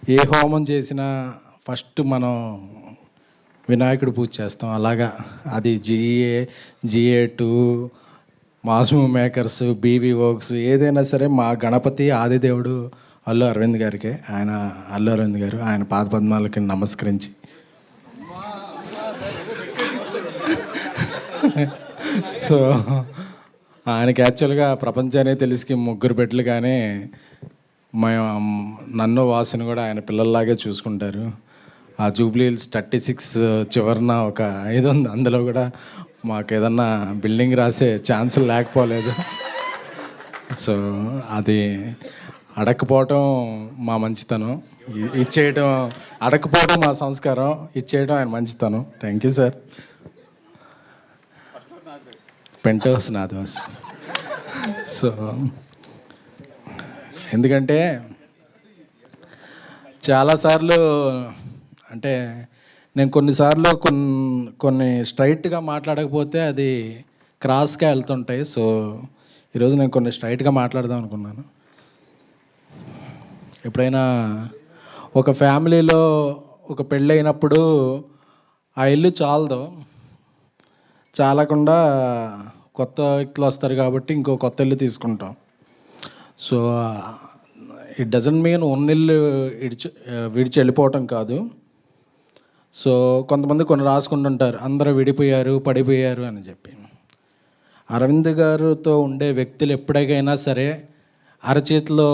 ఏ హోమం చేసినా ఫస్ట్ మనం వినాయకుడు పూజ చేస్తాం. అలాగా అది జిఏ2, మాస్మూ మేకర్స్, బీవీ వర్క్స్ ఏదైనా సరే మా గణపతి ఆదిదేవుడు అల్లు అరవింద్ గారికి, ఆయన అల్లు అరవింద్ గారు ఆయన పాదపద్మాలకి నమస్కరించి సో ఆయనకి యాక్చువల్గా ప్రపంచాన్ని తెలిసి ముగ్గురు బిడ్డలు, కానీ నన్ను వాసుని కూడా ఆయన పిల్లల్లాగే చూసుకుంటారు. ఆ జూబ్లీ హిల్స్ 36 చివరన ఒక 5 ఉంది, అందులో కూడా మాకు ఏదన్నా బిల్డింగ్ రాసే ఛాన్సులు లేకపోలేదు. సో అది అడగకపోవటం మా మంచితనం, ఇచ్చేయటం అడగకపోవడం మా సంస్కారం, ఇచ్చేయడం ఆయన మంచితనం. Thank you sir. Penthouse నాది హౌస్. సో ఎందుకంటే చాలాసార్లు అంటే నేను కొన్నిసార్లు కొన్ని స్ట్రైట్గా మాట్లాడకపోతే అది క్రాస్గా వెళ్తుంటాయి. సో ఈరోజు నేను కొన్ని స్ట్రైట్గా మాట్లాడదాం అనుకున్నాను. ఎప్పుడైనా ఒక ఫ్యామిలీలో ఒక పెళ్ళి అయినప్పుడు ఆ ఇల్లు చాలకుండా కొత్త వ్యక్తులు వస్తారు కాబట్టి ఇంకో కొత్త ఇల్లు తీసుకుంటాం. సో ఇట్ డజంట్ మీన్ ఉన్నిల్లు విడిచి వెళ్ళిపోవటం కాదు. సో కొంతమంది కొన్ని రాసుకుంటుంటారు, అందరూ విడిపోయారు, పడిపోయారు అని చెప్పి. అరవింద్ గారితో ఉండే వ్యక్తులు ఎప్పటికైనా సరే అరచేతిలో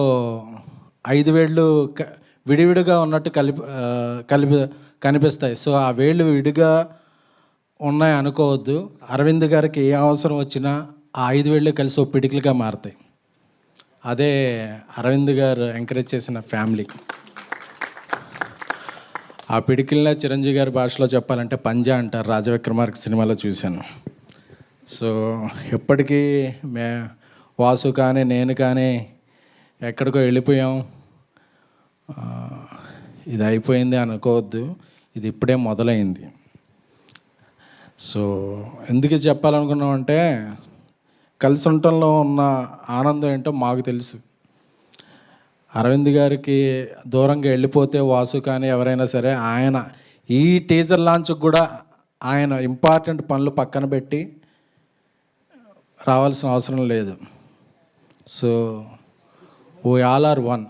5 వేళ్ళు విడివిడిగా ఉన్నట్టు కనిపిస్తాయి. సో ఆ వేళ్ళు విడిగా ఉన్నాయి అనుకోవద్దు. అరవింద్ గారికి ఏ అవసరం వచ్చినా ఆ 5 వేళ్ళు కలిసి ఒక పిడికిలుగా మారుతాయి. అదే అరవింద్ గారు ఎంకరేజ్ చేసిన ఫ్యామిలీ. ఆ పిడికిల్నే చిరంజీవి గారి భాషలో చెప్పాలంటే పంజా అంటారు, రాజవిక్రమార్క సినిమాలో చూశాను. సో ఎప్పటికీ వాసు కానీ నేను కానీ ఎక్కడికో వెళ్ళిపోయాం, ఇది అయిపోయింది అనుకోవద్దు, ఇది ఇప్పుడే మొదలైంది. సో ఎందుకు చెప్పాలనుకున్నామంటే కలిసి ఉండటంలో ఉన్న ఆనందం ఏంటో మాకు తెలుసు. అరవింద్ గారికి దూరంగా వెళ్ళిపోతే వాసు కానీ ఎవరైనా సరే ఆయన ఈ టీజర్ లాంచ్కి కూడా ఆయన ఇంపార్టెంట్ పనులు పక్కన పెట్టి రావాల్సిన అవసరం లేదు. So we all are one.